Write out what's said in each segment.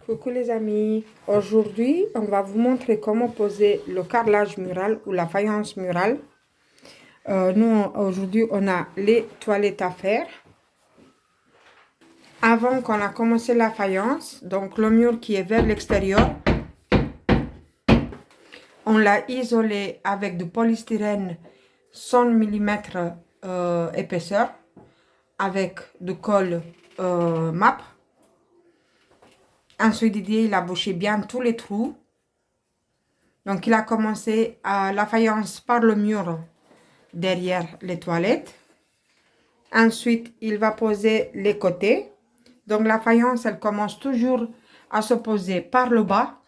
Coucou les amis, aujourd'hui on va vous montrer comment poser le carrelage mural ou la faïence murale. Nous aujourd'hui on a les toilettes à faire. Avant qu'on a commencé la faïence, donc le mur qui est vers l'extérieur, on l'a isolé avec du polystyrène 100 mm épaisseur avec du colle MAP. Ensuite, Didier, il a bouché bien tous les trous. Donc, il a commencé à la faïence par le mur derrière les toilettes. Ensuite, il va poser les côtés. Donc, la faïence, elle commence toujours à se poser par le bas.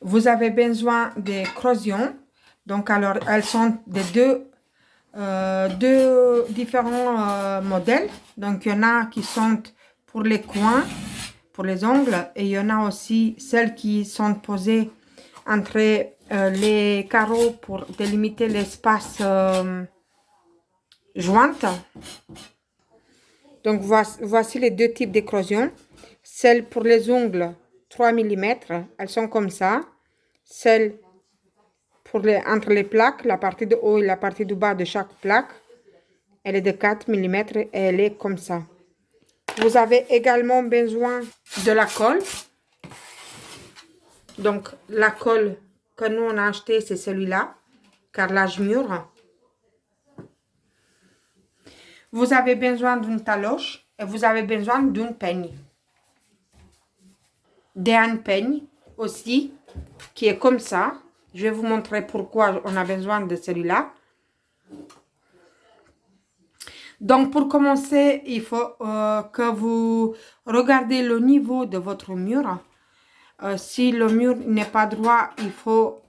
Vous avez besoin des croisillons. Donc, alors, elles sont des deux différents modèles. Donc, il y en a qui sont pour les coins, pour les ongles, et il y en a aussi celles qui sont posées entre les carreaux pour délimiter l'espace jointe. Donc, voici les deux types d'écrosion. Celles pour les ongles, 3 mm, elles sont comme ça. Celles pour entre les plaques, la partie de haut et la partie du bas de chaque plaque, elle est de 4 mm et elle est comme ça. Vous avez également besoin de la colle. Donc, la colle que nous on a acheté, c'est celui-là, carrelage mur. Vous avez besoin d'une taloche et vous avez besoin d'une peigne. D'un peigne aussi, qui est comme ça. Je vais vous montrer pourquoi on a besoin de celui-là. Donc, pour commencer, il faut que vous regardez le niveau de votre mur. Si le mur n'est pas droit, il faut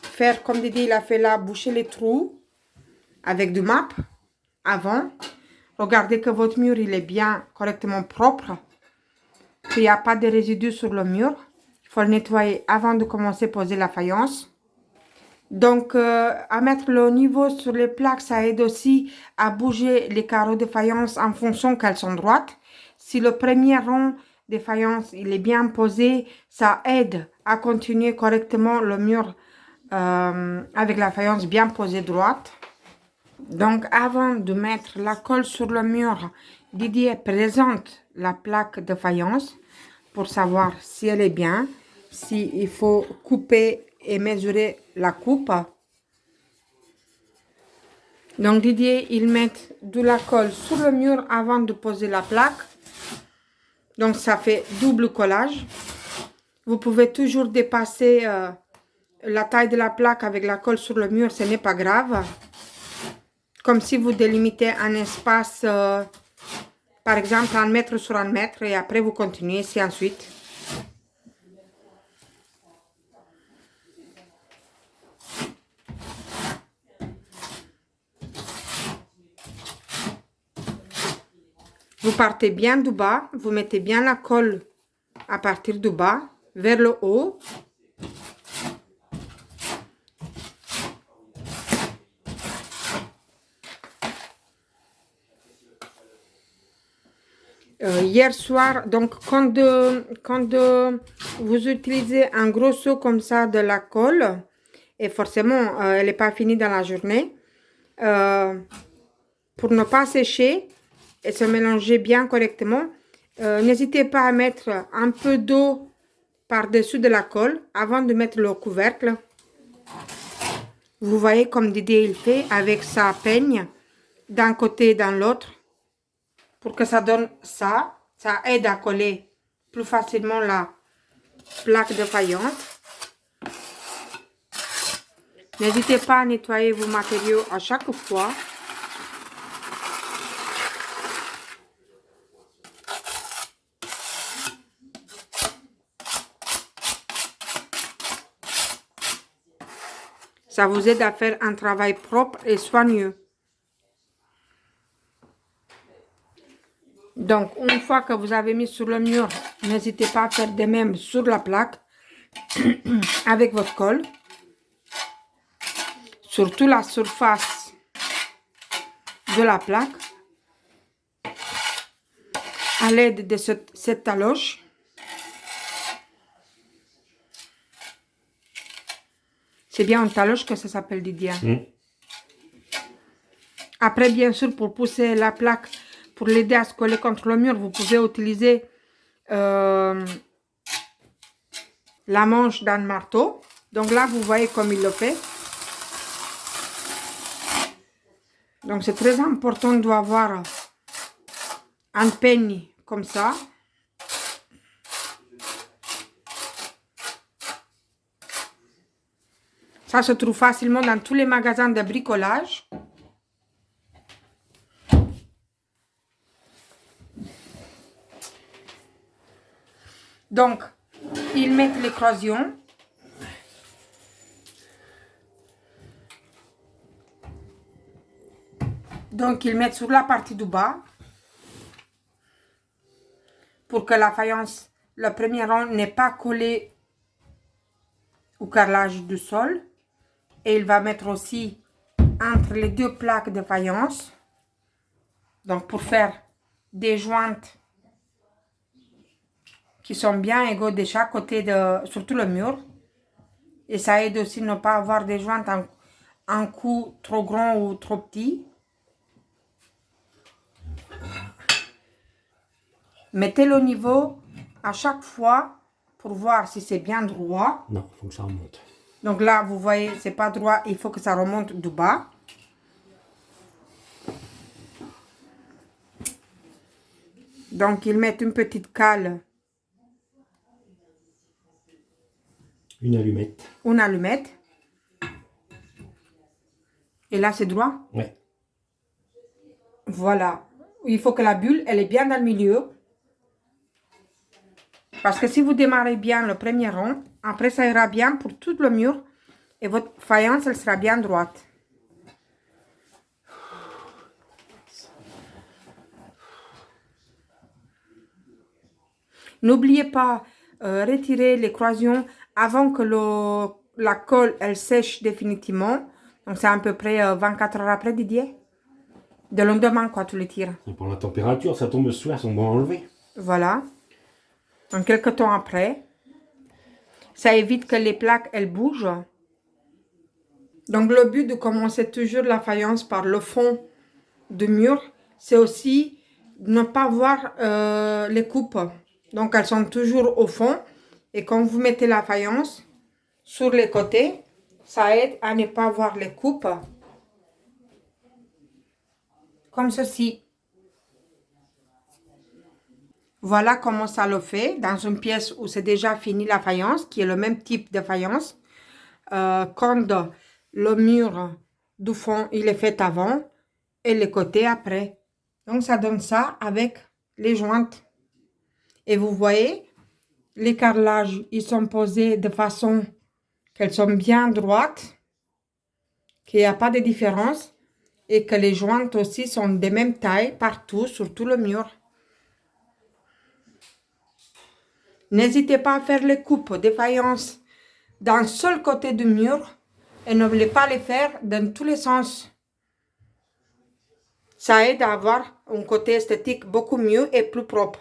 faire comme Didi il a fait là, boucher les trous avec du MAP avant. Regardez que votre mur il est bien correctement propre, qu'il n'y a pas de résidus sur le mur. Il faut le nettoyer avant de commencer à poser la faïence. Donc, à mettre le niveau sur les plaques, ça aide aussi à bouger les carreaux de faïence en fonction qu'elles sont droites. Si le premier rang de faïence il est bien posé, ça aide à continuer correctement le mur avec la faïence bien posée droite. Donc, avant de mettre la colle sur le mur, Didier présente la plaque de faïence pour savoir si elle est bien, s'il faut couper et mesurer la coupe. Donc, Didier, il met de la colle sur le mur avant de poser la plaque. Donc, ça fait double collage. Vous pouvez toujours dépasser la taille de la plaque avec la colle sur le mur, ce n'est pas grave. Comme si vous délimitez un espace, par exemple, 1 mètre sur 1 mètre, et après vous continuez, ainsi ensuite. Vous partez bien du bas, vous mettez bien la colle à partir du bas, vers le haut. Hier soir, donc quand vous utilisez un gros seau comme ça de la colle, et forcément elle n'est pas finie dans la journée, pour ne pas sécher et se mélanger bien correctement, n'hésitez pas à mettre un peu d'eau par-dessus de la colle avant de mettre le couvercle. Vous voyez comme Didier il fait avec sa peigne d'un côté et dans l'autre. Pour que ça donne ça, ça aide à coller plus facilement la plaque de faïence. N'hésitez pas à nettoyer vos matériaux à chaque fois. Ça vous aide à faire un travail propre et soigneux. Donc, une fois que vous avez mis sur le mur, n'hésitez pas à faire de même sur la plaque avec votre colle. Surtout la surface de la plaque. à l'aide de cette taloche. C'est bien une taloche que ça s'appelle, Didier. Après, bien sûr, pour pousser la plaque, pour l'aider à se coller contre le mur, vous pouvez utiliser la manche d'un marteau. Donc là, vous voyez comme il le fait. Donc c'est très important d'avoir un peigne comme ça. Ça se trouve facilement dans tous les magasins de bricolage. Donc, ils mettent l'éclosion. Donc, ils mettent sur la partie du bas pour que la faïence, le premier rang, n'est pas collé au carrelage du sol. Et il va mettre aussi entre les deux plaques de faïence. Donc, pour faire des jointes qui sont bien égaux de chaque côté, surtout le mur. Et ça aide aussi à ne pas avoir des jointes en coup trop grand ou trop petit. Mettez-le au niveau à chaque fois pour voir si c'est bien droit. Non, il faut que ça remonte. Donc là, vous voyez, c'est pas droit, il faut que ça remonte du bas. Donc, ils mettent une petite cale. Une allumette. Une allumette. Et là, c'est droit? Ouais. Voilà. Il faut que la bulle, elle est bien dans le milieu. Parce que si vous démarrez bien le premier rang, après ça ira bien pour tout le mur. Et votre faïence, elle sera bien droite. N'oubliez pas retirer les croisillons avant que la colle, elle sèche définitivement. Donc c'est à peu près 24 heures après, Didier. De lendemain, quoi, tu les tires. Et pour la température, ça tombe le soir, on va enlever. Voilà. Donc quelques temps après. Ça évite que les plaques, elles bougent. Donc le but de commencer toujours la faïence par le fond du mur, c'est aussi ne pas voir les coupes. Donc elles sont toujours au fond. Et quand vous mettez la faïence sur les côtés, ça aide à ne pas voir les coupes. Comme ceci. Voilà comment ça le fait dans une pièce où c'est déjà fini la faïence, qui est le même type de faïence. Quand le mur du fond, il est fait avant et les côtés après. Donc ça donne ça avec les jointes. Et vous voyez, les carrelages, ils sont posés de façon qu'elles sont bien droites, qu'il n'y a pas de différence et que les jointes aussi sont de même taille partout sur tout le mur. N'hésitez pas à faire les coupes de faïence d'un seul côté du mur et n'oubliez pas les faire dans tous les sens. Ça aide à avoir un côté esthétique beaucoup mieux et plus propre.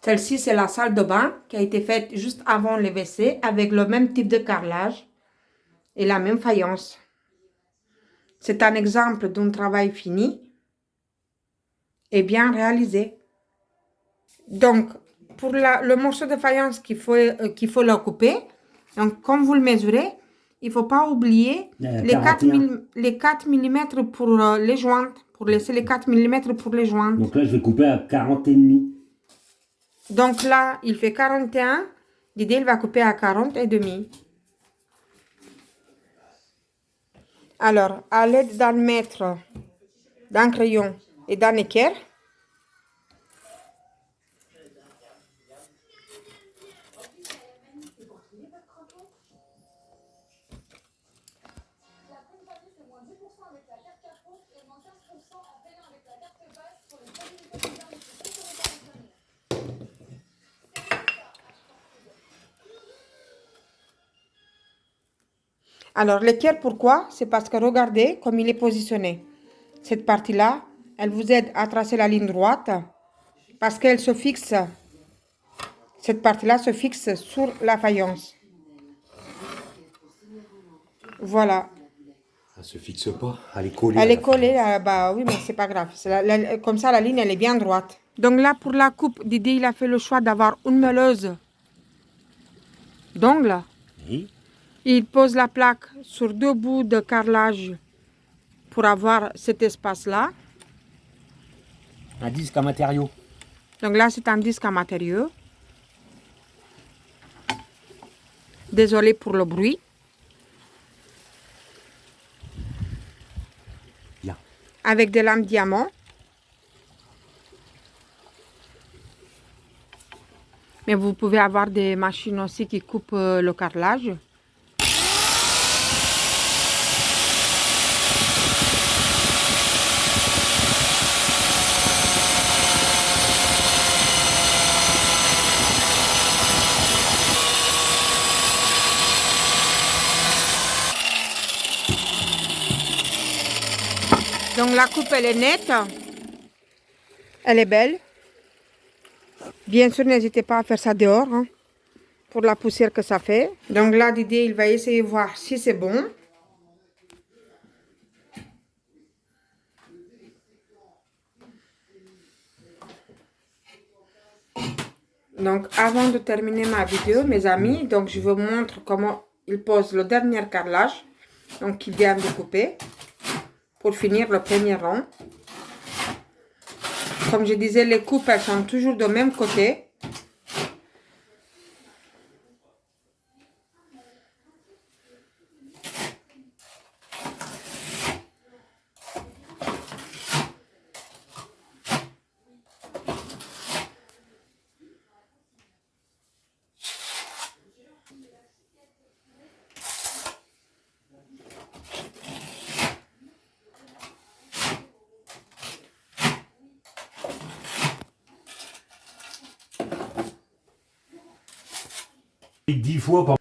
Celle-ci, c'est la salle de bain qui a été faite juste avant le WC avec le même type de carrelage et la même faïence. C'est un exemple d'un travail fini et bien réalisé. Donc, pour le morceau de faïence qu'il faut le couper, donc comme vous le mesurez, il ne faut pas oublier les 4 mm pour les jointes, pour laisser les 4 mm pour les jointes. Donc là, je vais couper à 40 et demi. Donc là, il fait 41. Didier, il va couper à 40 et demi. Alors, à l'aide d'un mètre, d'un crayon et d'un équerre, alors l'équerre, pourquoi? C'est parce que regardez comme il est positionné. Cette partie-là, Elle vous aide à tracer la ligne droite parce qu'elle se fixe, cette partie-là se fixe sur la faïence. Voilà. Elle se fixe pas, elle est collée. Elle est collée, bah oui, mais c'est pas grave. Comme ça, la ligne, elle est bien droite. Donc là, pour la coupe, Didier, il a fait le choix d'avoir une meuleuse d'ongles. Oui. Il pose la plaque sur 2 bouts de carrelage pour avoir cet espace-là. Un disque en matériaux. Donc là, c'est un disque en matériaux. Désolé pour le bruit. Bien. Avec des lames diamant. Mais vous pouvez avoir des machines aussi qui coupent le carrelage. Donc la coupe, elle est nette. Elle est belle. Bien sûr, n'hésitez pas à faire ça dehors, hein, pour la poussière que ça fait. Donc là, Didier, il va essayer de voir si c'est bon. Donc avant de terminer ma vidéo, mes amis, donc je vous montre comment il pose le dernier carrelage. Donc il vient de couper pour finir le premier rang. Comme je disais, les coupes, elles sont toujours du même côté. Et 10 fois par...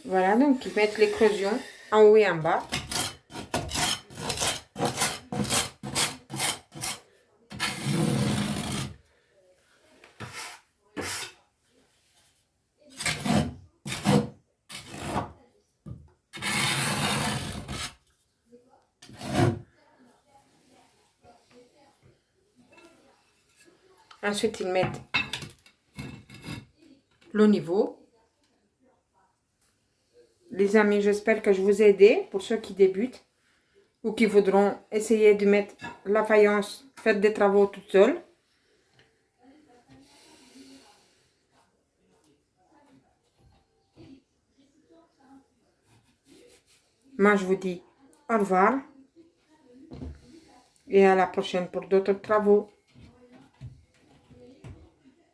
Voilà, donc ils mettent l'éclosion en haut et en bas. Ensuite, ils mettent le niveau. Les amis, j'espère que je vous ai aidé pour ceux qui débutent ou qui voudront essayer de mettre la faïence, faire des travaux toute seule. Moi, je vous dis au revoir et à la prochaine pour d'autres travaux.